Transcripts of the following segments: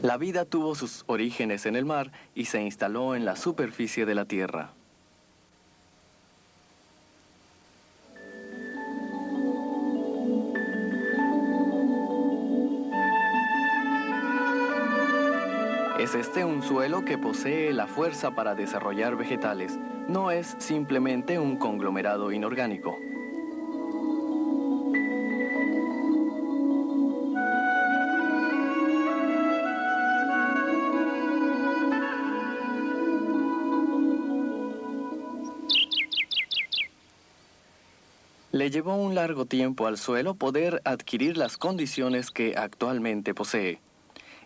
La vida tuvo sus orígenes en el mar y se instaló en la superficie de la tierra. ¿Es este un suelo que posee la fuerza para desarrollar vegetales? No es simplemente un conglomerado inorgánico. Le llevó un largo tiempo al suelo poder adquirir las condiciones que actualmente posee.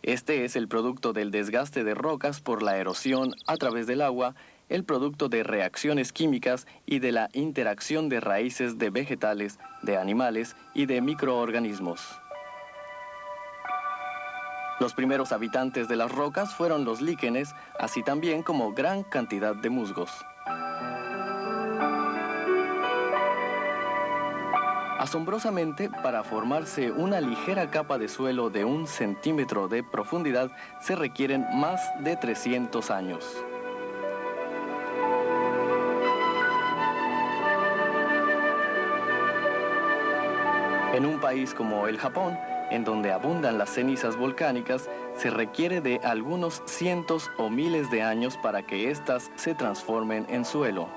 Este es el producto del desgaste de rocas por la erosión a través del agua, el producto de reacciones químicas y de la interacción de raíces de vegetales, de animales y de microorganismos. Los primeros habitantes de las rocas fueron los líquenes, así también como gran cantidad de musgos. Asombrosamente, para formarse una ligera capa de suelo de 1 centímetro de profundidad, se requieren más de 300 años. En un país como el Japón, en donde abundan las cenizas volcánicas, se requiere de algunos cientos o miles de años para que éstas se transformen en suelo.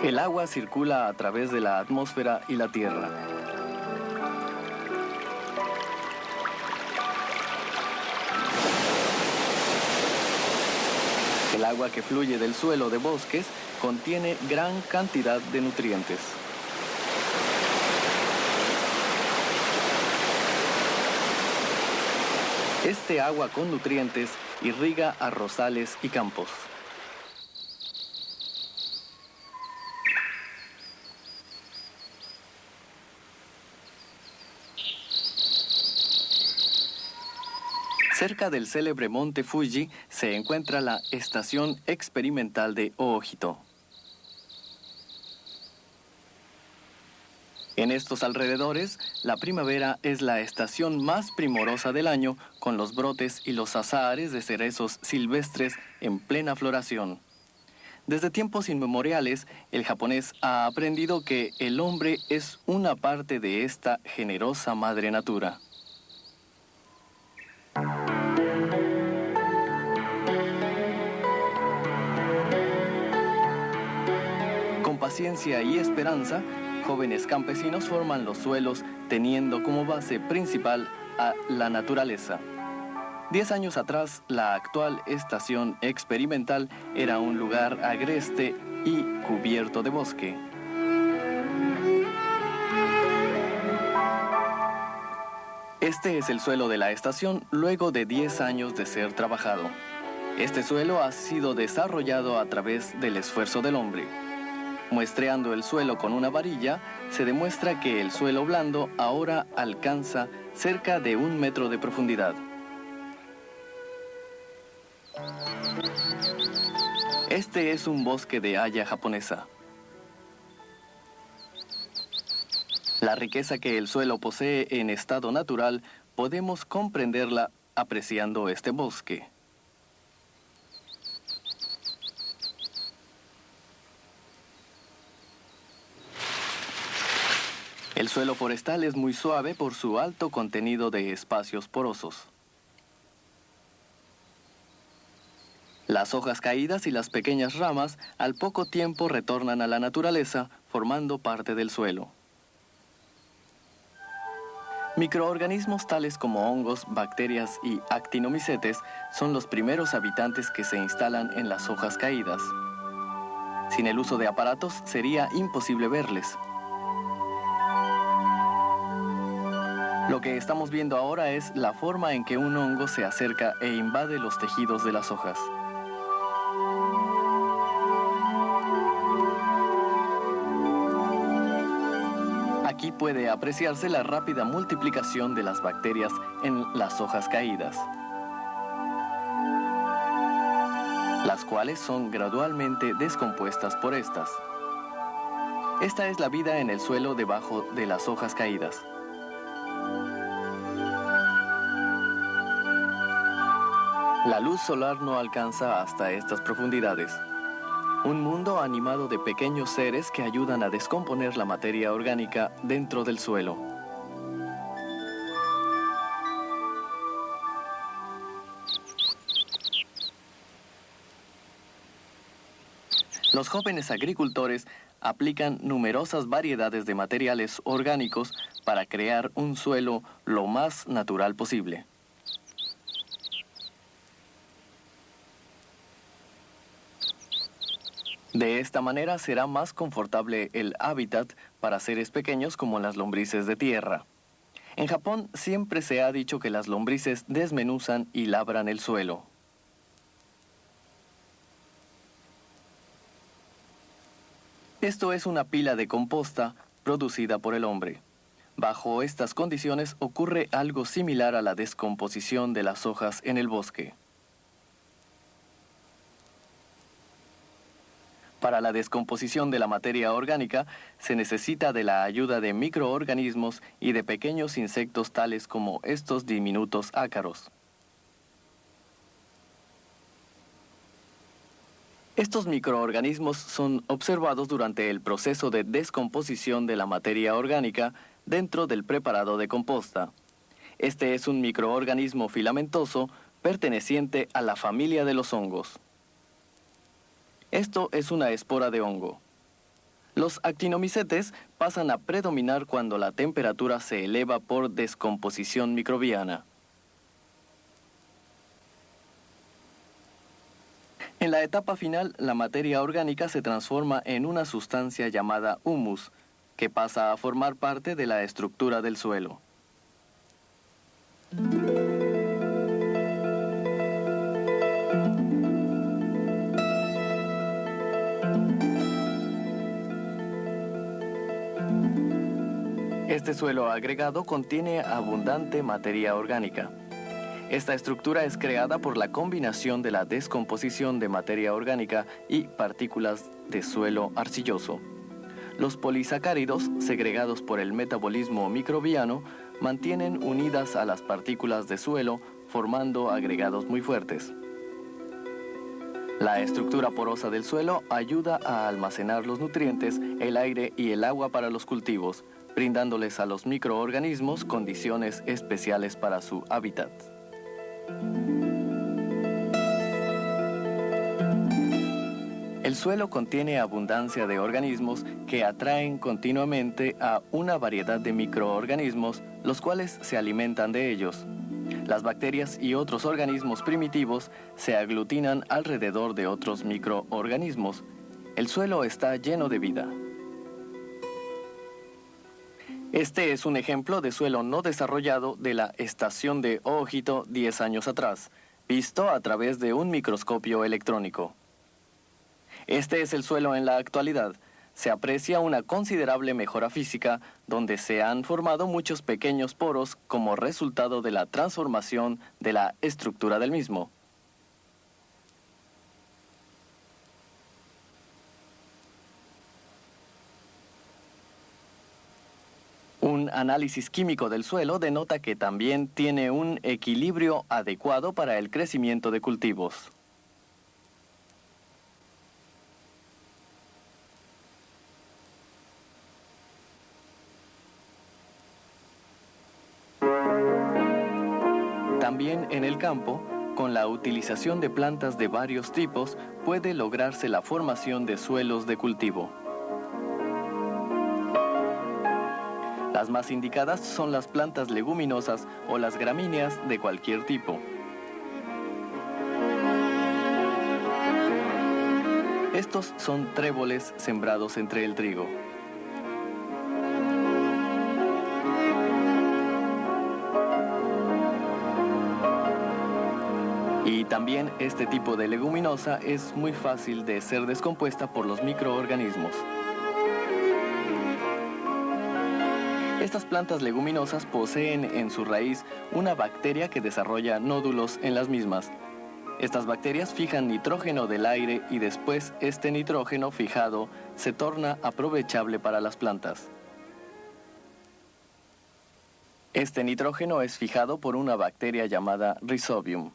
El agua circula a través de la atmósfera y la tierra. El agua que fluye del suelo de bosques contiene gran cantidad de nutrientes. Este agua con nutrientes irriga arrozales y campos. Cerca del célebre monte Fuji se encuentra la Estación Experimental de Ojito. En estos alrededores, la primavera es la estación más primorosa del año, con los brotes y los azahares de cerezos silvestres en plena floración. Desde tiempos inmemoriales, el japonés ha aprendido que el hombre es una parte de esta generosa madre natura. Con paciencia y esperanza, jóvenes campesinos forman los suelos teniendo como base principal a la naturaleza. 10 años atrás, la actual estación experimental era un lugar agreste y cubierto de bosque. Este es el suelo de la estación luego de 10 años de ser trabajado. Este suelo ha sido desarrollado a través del esfuerzo del hombre. Muestreando el suelo con una varilla, se demuestra que el suelo blando ahora alcanza cerca de 1 metro de profundidad. Este es un bosque de haya japonesa. La riqueza que el suelo posee en estado natural podemos comprenderla apreciando este bosque. El suelo forestal es muy suave por su alto contenido de espacios porosos. Las hojas caídas y las pequeñas ramas al poco tiempo retornan a la naturaleza, formando parte del suelo. Microorganismos tales como hongos, bacterias y actinomicetes son los primeros habitantes que se instalan en las hojas caídas. Sin el uso de aparatos sería imposible verles. Lo que estamos viendo ahora es la forma en que un hongo se acerca e invade los tejidos de las hojas. Aquí puede apreciarse la rápida multiplicación de las bacterias en las hojas caídas, las cuales son gradualmente descompuestas por estas. Esta es la vida en el suelo debajo de las hojas caídas. La luz solar no alcanza hasta estas profundidades. Un mundo animado de pequeños seres que ayudan a descomponer la materia orgánica dentro del suelo. Los jóvenes agricultores aplican numerosas variedades de materiales orgánicos para crear un suelo lo más natural posible. De esta manera será más confortable el hábitat para seres pequeños como las lombrices de tierra. En Japón siempre se ha dicho que las lombrices desmenuzan y labran el suelo. Esto es una pila de composta producida por el hombre. Bajo estas condiciones ocurre algo similar a la descomposición de las hojas en el bosque. Para la descomposición de la materia orgánica se necesita de la ayuda de microorganismos y de pequeños insectos tales como estos diminutos ácaros. Estos microorganismos son observados durante el proceso de descomposición de la materia orgánica dentro del preparado de composta. Este es un microorganismo filamentoso perteneciente a la familia de los hongos. Esto es una espora de hongo. Los actinomicetes pasan a predominar cuando la temperatura se eleva por descomposición microbiana. En la etapa final, la materia orgánica se transforma en una sustancia llamada humus, que pasa a formar parte de la estructura del suelo. Este suelo agregado contiene abundante materia orgánica. Esta estructura es creada por la combinación de la descomposición de materia orgánica y partículas de suelo arcilloso. Los polisacáridos, segregados por el metabolismo microbiano, mantienen unidas a las partículas de suelo, formando agregados muy fuertes. La estructura porosa del suelo ayuda a almacenar los nutrientes, el aire y el agua para los cultivos, brindándoles a los microorganismos condiciones especiales para su hábitat. El suelo contiene abundancia de organismos que atraen continuamente a una variedad de microorganismos, los cuales se alimentan de ellos. Las bacterias y otros organismos primitivos se aglutinan alrededor de otros microorganismos. El suelo está lleno de vida. Este es un ejemplo de suelo no desarrollado de la estación de Ojito 10 años atrás, visto a través de un microscopio electrónico. Este es el suelo en la actualidad. Se aprecia una considerable mejora física, donde se han formado muchos pequeños poros como resultado de la transformación de la estructura del mismo. Un análisis químico del suelo denota que también tiene un equilibrio adecuado para el crecimiento de cultivos. También en el campo, con la utilización de plantas de varios tipos, puede lograrse la formación de suelos de cultivo. Las más indicadas son las plantas leguminosas o las gramíneas de cualquier tipo. Estos son tréboles sembrados entre el trigo. Y también este tipo de leguminosa es muy fácil de ser descompuesta por los microorganismos. Estas plantas leguminosas poseen en su raíz una bacteria que desarrolla nódulos en las mismas. Estas bacterias fijan nitrógeno del aire y después este nitrógeno fijado se torna aprovechable para las plantas. Este nitrógeno es fijado por una bacteria llamada Rhizobium.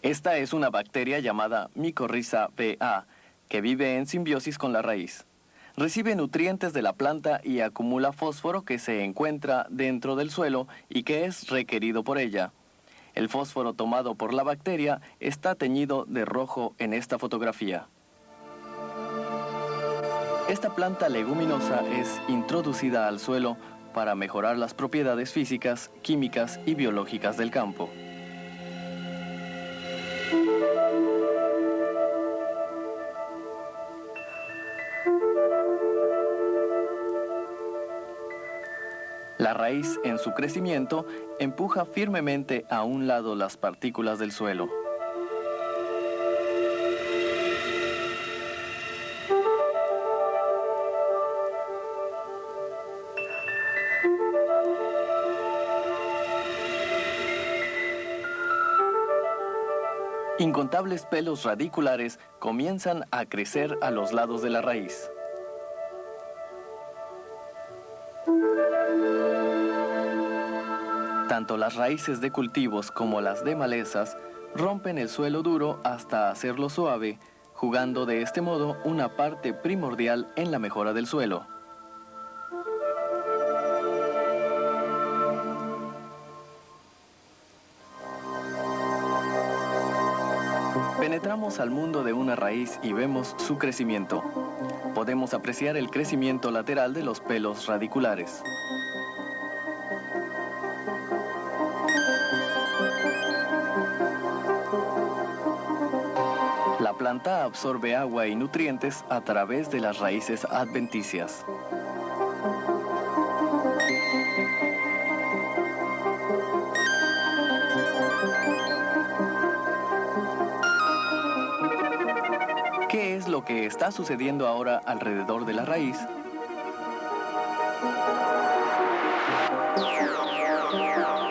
Esta es una bacteria llamada Mycorrhiza BA, que vive en simbiosis con la raíz. Recibe nutrientes de la planta y acumula fósforo que se encuentra dentro del suelo y que es requerido por ella. El fósforo tomado por la bacteria está teñido de rojo en esta fotografía. Esta planta leguminosa es introducida al suelo para mejorar las propiedades físicas, químicas y biológicas del campo. La raíz, en su crecimiento, empuja firmemente a un lado las partículas del suelo. Incontables pelos radiculares comienzan a crecer a los lados de la raíz. Tanto las raíces de cultivos como las de malezas rompen el suelo duro hasta hacerlo suave, jugando de este modo una parte primordial en la mejora del suelo. Penetramos al mundo de una raíz y vemos su crecimiento. Podemos apreciar el crecimiento lateral de los pelos radiculares. La planta absorbe agua y nutrientes a través de las raíces adventicias. ¿Qué es lo que está sucediendo ahora alrededor de la raíz?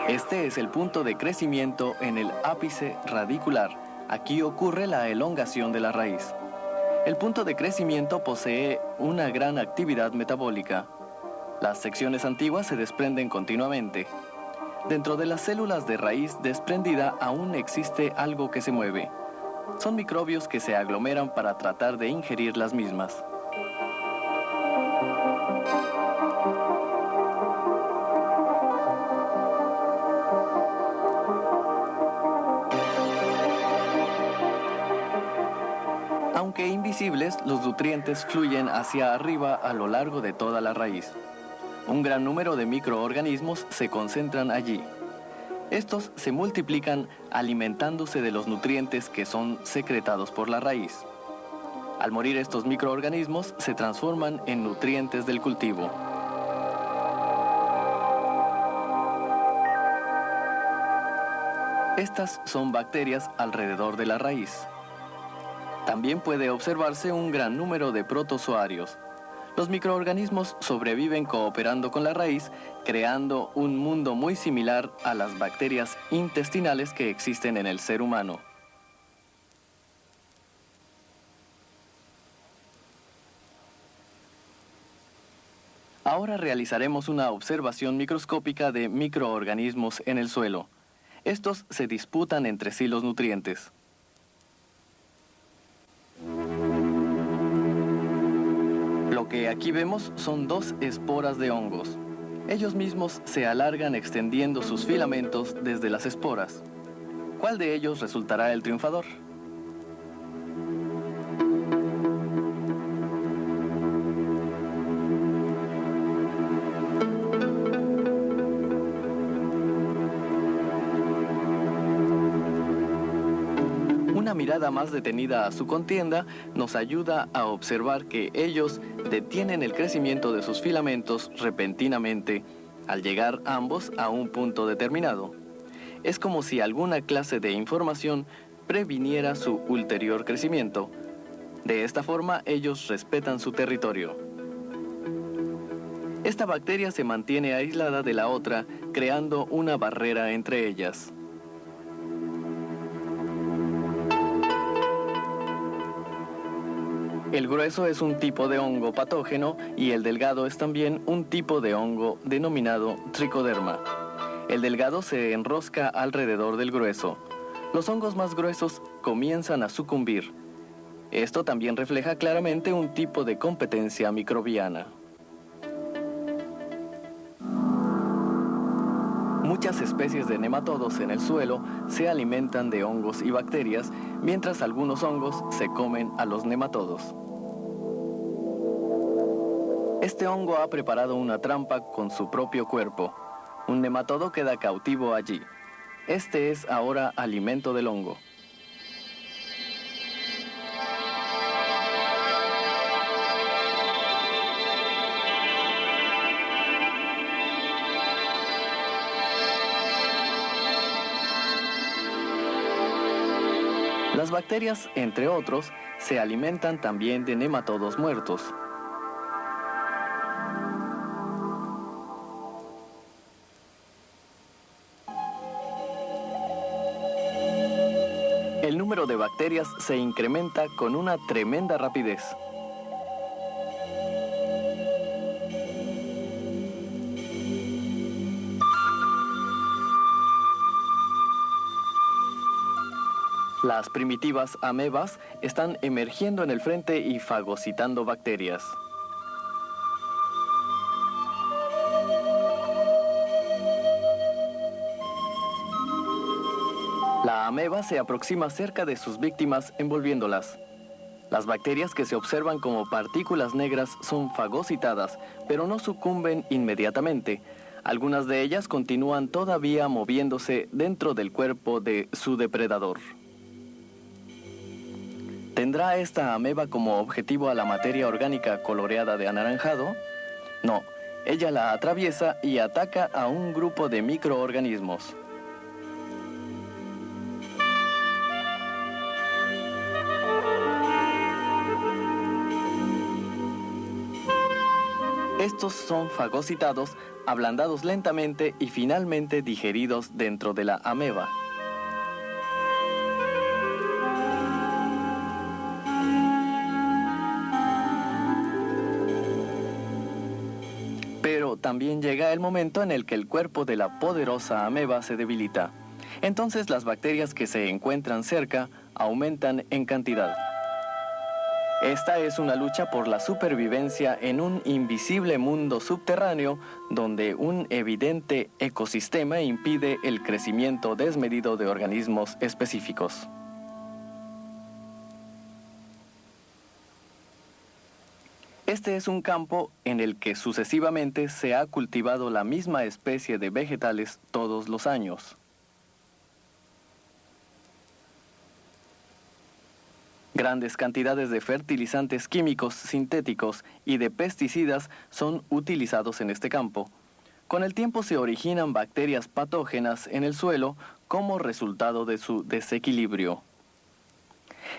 Este es el punto de crecimiento en el ápice radicular. Aquí ocurre la elongación de la raíz. El punto de crecimiento posee una gran actividad metabólica. Las secciones antiguas se desprenden continuamente. Dentro de las células de raíz desprendida aún existe algo que se mueve. Son microbios que se aglomeran para tratar de ingerir las mismas. Aunque invisibles, los nutrientes fluyen hacia arriba a lo largo de toda la raíz. Un gran número de microorganismos se concentran allí. Estos se multiplican alimentándose de los nutrientes que son secretados por la raíz. Al morir estos microorganismos se transforman en nutrientes del cultivo. Estas son bacterias alrededor de la raíz. También puede observarse un gran número de protozoarios. Los microorganismos sobreviven cooperando con la raíz, creando un mundo muy similar a las bacterias intestinales que existen en el ser humano. Ahora realizaremos una observación microscópica de microorganismos en el suelo. Estos se disputan entre sí los nutrientes. Lo que aquí vemos son dos esporas de hongos. Ellos mismos se alargan extendiendo sus filamentos desde las esporas. ¿Cuál de ellos resultará el triunfador? Una mirada más detenida a su contienda nos ayuda a observar que ellos detienen el crecimiento de sus filamentos repentinamente al llegar ambos a un punto determinado. Es como si alguna clase de información previniera su ulterior crecimiento. De esta forma, ellos respetan su territorio. Esta bacteria se mantiene aislada de la otra, creando una barrera entre ellas. El grueso es un tipo de hongo patógeno y el delgado es también un tipo de hongo denominado tricoderma. El delgado se enrosca alrededor del grueso. los hongos más gruesos comienzan a sucumbir. Esto también refleja claramente un tipo de competencia microbiana. Muchas especies de nematodos en el suelo se alimentan de hongos y bacterias, mientras algunos hongos se comen a los nematodos. Este hongo ha preparado una trampa con su propio cuerpo. Un nematodo queda cautivo allí. Este es ahora alimento del hongo. Las bacterias, entre otros, se alimentan también de nematodos muertos. El número de bacterias se incrementa con una tremenda rapidez. Las primitivas amebas están emergiendo en el frente y fagocitando bacterias. La ameba se aproxima cerca de sus víctimas envolviéndolas. Las bacterias que se observan como partículas negras son fagocitadas, pero no sucumben inmediatamente. Algunas de ellas continúan todavía moviéndose dentro del cuerpo de su depredador. ¿Tendrá esta ameba como objetivo a la materia orgánica coloreada de anaranjado? No, ella la atraviesa y ataca a un grupo de microorganismos. Estos son fagocitados, ablandados lentamente y finalmente digeridos dentro de la ameba. Pero también llega el momento en el que el cuerpo de la poderosa ameba se debilita. Entonces las bacterias que se encuentran cerca aumentan en cantidad. Esta es una lucha por la supervivencia en un invisible mundo subterráneo donde un evidente ecosistema impide el crecimiento desmedido de organismos específicos. Este es un campo en el que sucesivamente se ha cultivado la misma especie de vegetales todos los años. Grandes cantidades de fertilizantes químicos sintéticos y de pesticidas son utilizados en este campo. Con el tiempo se originan bacterias patógenas en el suelo como resultado de su desequilibrio.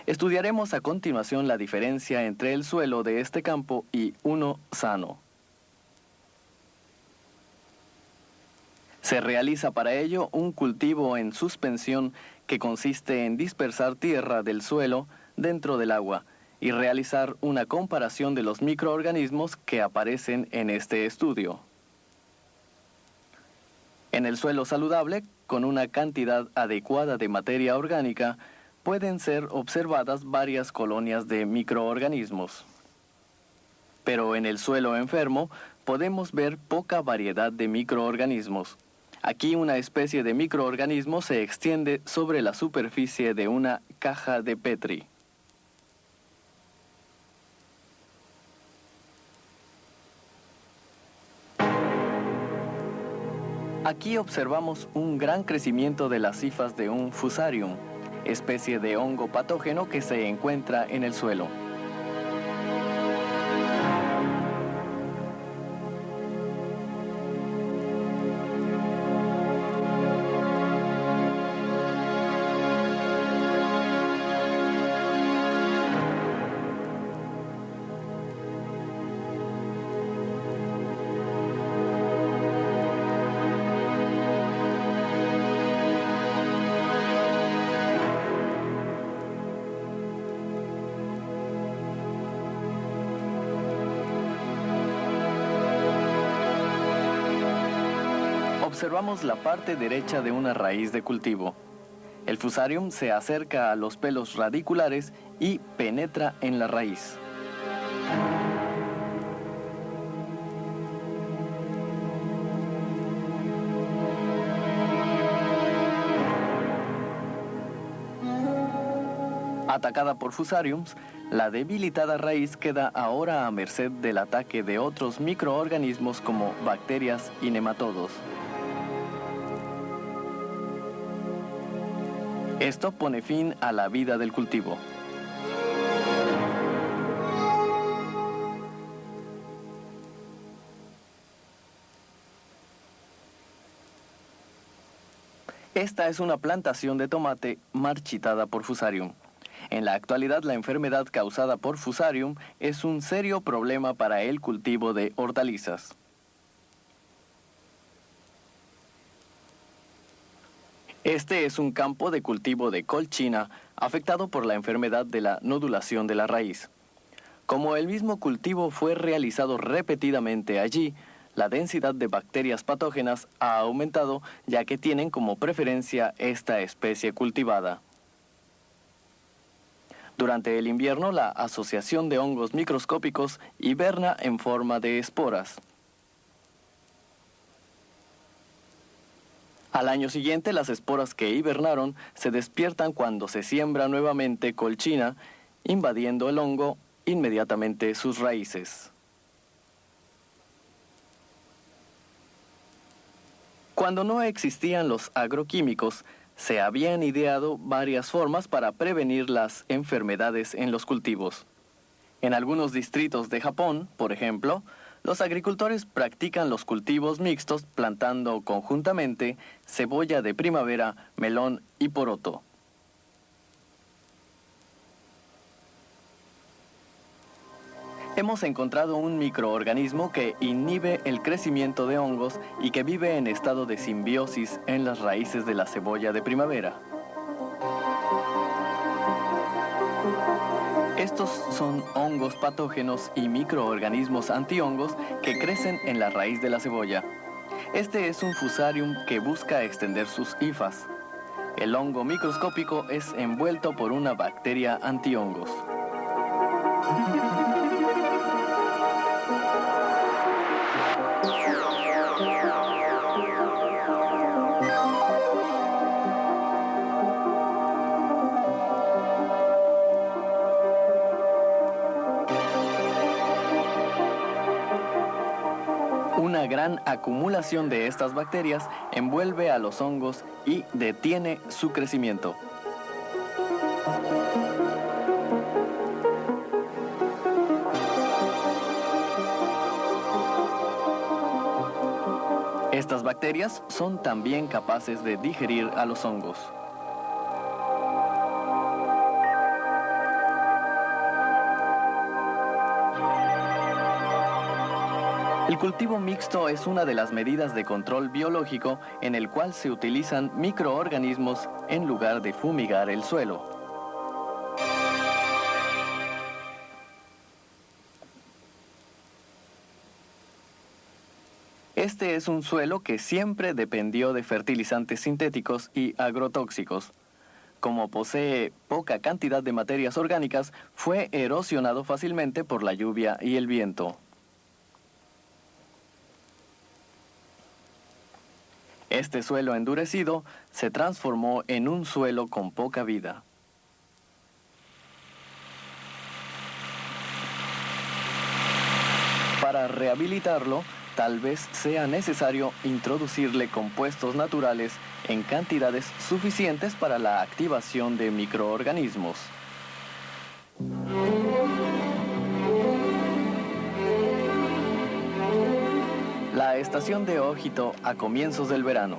Estudiaremos a continuación la diferencia entre el suelo de este campo y uno sano. Se realiza para ello un cultivo en suspensión que consiste en dispersar tierra del suelo dentro del agua y realizar una comparación de los microorganismos que aparecen en este estudio. En el suelo saludable, con una cantidad adecuada de materia orgánica, pueden ser observadas varias colonias de microorganismos. Pero en el suelo enfermo podemos ver poca variedad de microorganismos. Aquí una especie de microorganismo se extiende sobre la superficie de una caja de Petri. Aquí observamos un gran crecimiento de las hifas de un fusarium, especie de hongo patógeno que se encuentra en el suelo. Observamos la parte derecha de una raíz de cultivo. El fusarium se acerca a los pelos radiculares y penetra en la raíz. Atacada por fusariums, la debilitada raíz queda ahora a merced del ataque de otros microorganismos como bacterias y nematodos. Esto pone fin a la vida del cultivo. Esta es una plantación de tomate marchitada por fusarium. En la actualidad, la enfermedad causada por fusarium es un serio problema para el cultivo de hortalizas. Este es un campo de cultivo de col china afectado por la enfermedad de la nodulación de la raíz. Como el mismo cultivo fue realizado repetidamente allí, la densidad de bacterias patógenas ha aumentado ya que tienen como preferencia esta especie cultivada. Durante el invierno, la asociación de hongos microscópicos hiberna en forma de esporas. Al año siguiente, las esporas que hibernaron se despiertan cuando se siembra nuevamente col china, invadiendo el hongo inmediatamente sus raíces. Cuando no existían los agroquímicos, se habían ideado varias formas para prevenir las enfermedades en los cultivos. En algunos distritos de Japón, por ejemplo, los agricultores practican los cultivos mixtos plantando conjuntamente cebolla de primavera, melón y poroto. Hemos encontrado un microorganismo que inhibe el crecimiento de hongos y que vive en estado de simbiosis en las raíces de la cebolla de primavera. Estos son hongos patógenos y microorganismos antihongos que crecen en la raíz de la cebolla. Este es un fusarium que busca extender sus hifas. El hongo microscópico es envuelto por una bacteria antihongos. Una gran acumulación de estas bacterias envuelve a los hongos y detiene su crecimiento. Estas bacterias son también capaces de digerir a los hongos. El cultivo mixto es una de las medidas de control biológico en el cual se utilizan microorganismos en lugar de fumigar el suelo. Este es un suelo que siempre dependió de fertilizantes sintéticos y agrotóxicos. Como posee poca cantidad de materias orgánicas, fue erosionado fácilmente por la lluvia y el viento. Este suelo endurecido se transformó en un suelo con poca vida. Para rehabilitarlo, tal vez sea necesario introducirle compuestos naturales en cantidades suficientes para la activación de microorganismos. La estación de Ojito a comienzos del verano.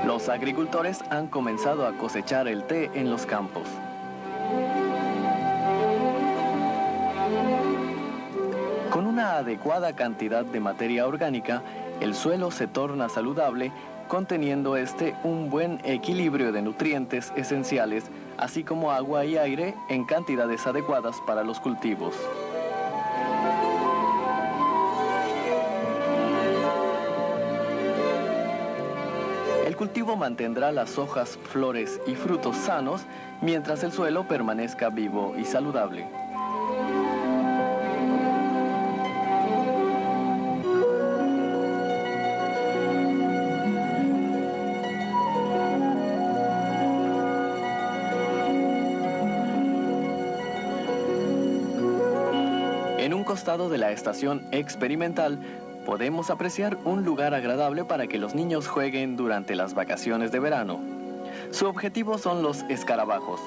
Los agricultores han comenzado a cosechar el té en los campos. Con una adecuada cantidad de materia orgánica, el suelo se torna saludable, conteniendo un buen equilibrio de nutrientes esenciales, así como agua y aire en cantidades adecuadas para los cultivos. El cultivo mantendrá las hojas, flores y frutos sanos mientras el suelo permanezca vivo y saludable. En un costado de la estación experimental, podemos apreciar un lugar agradable para que los niños jueguen durante las vacaciones de verano. Su objetivo son los escarabajos.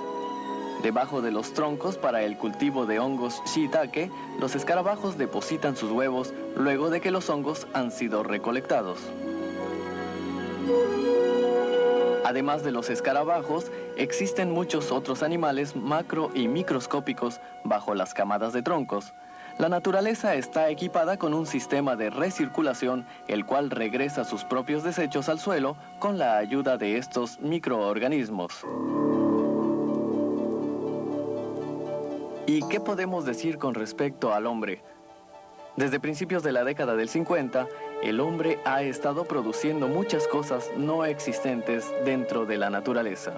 Debajo de los troncos para el cultivo de hongos shiitake, los escarabajos depositan sus huevos luego de que los hongos han sido recolectados. Además de los escarabajos, existen muchos otros animales macro y microscópicos bajo las camadas de troncos. La naturaleza está equipada con un sistema de recirculación, el cual regresa sus propios desechos al suelo con la ayuda de estos microorganismos. ¿Y qué podemos decir con respecto al hombre? Desde principios de la década del 50, el hombre ha estado produciendo muchas cosas no existentes dentro de la naturaleza.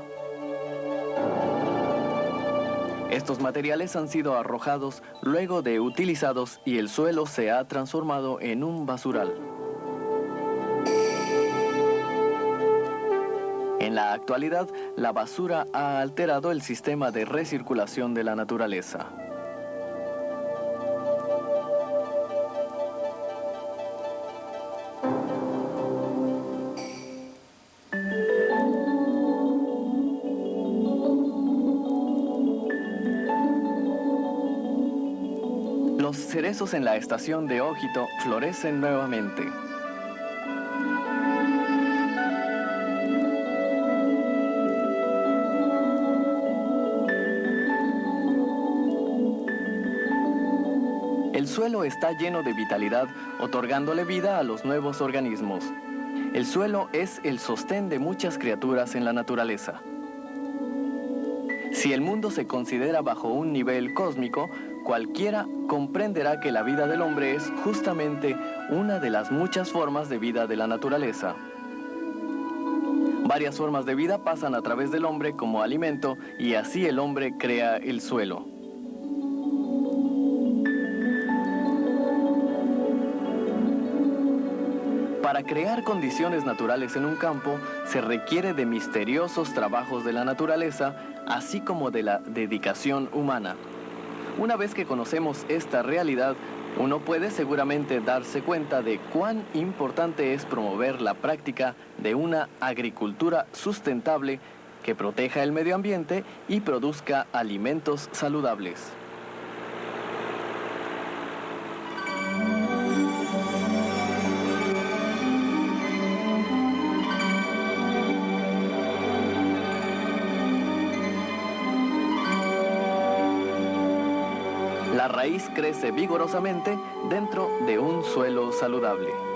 Estos materiales han sido arrojados luego de utilizados y el suelo se ha transformado en un basural. En la actualidad, la basura ha alterado el sistema de recirculación de la naturaleza. Los cerezos en la estación de Ojito florecen nuevamente. El suelo está lleno de vitalidad, otorgándole vida a los nuevos organismos. El suelo es el sostén de muchas criaturas en la naturaleza. Si el mundo se considera bajo un nivel cósmico, cualquiera comprenderá que la vida del hombre es justamente una de las muchas formas de vida de la naturaleza. Varias formas de vida pasan a través del hombre como alimento y así el hombre crea el suelo. Para crear condiciones naturales en un campo, se requiere de misteriosos trabajos de la naturaleza, así como de la dedicación humana. Una vez que conocemos esta realidad, uno puede seguramente darse cuenta de cuán importante es promover la práctica de una agricultura sustentable que proteja el medio ambiente y produzca alimentos saludables. La raíz crece vigorosamente dentro de un suelo saludable.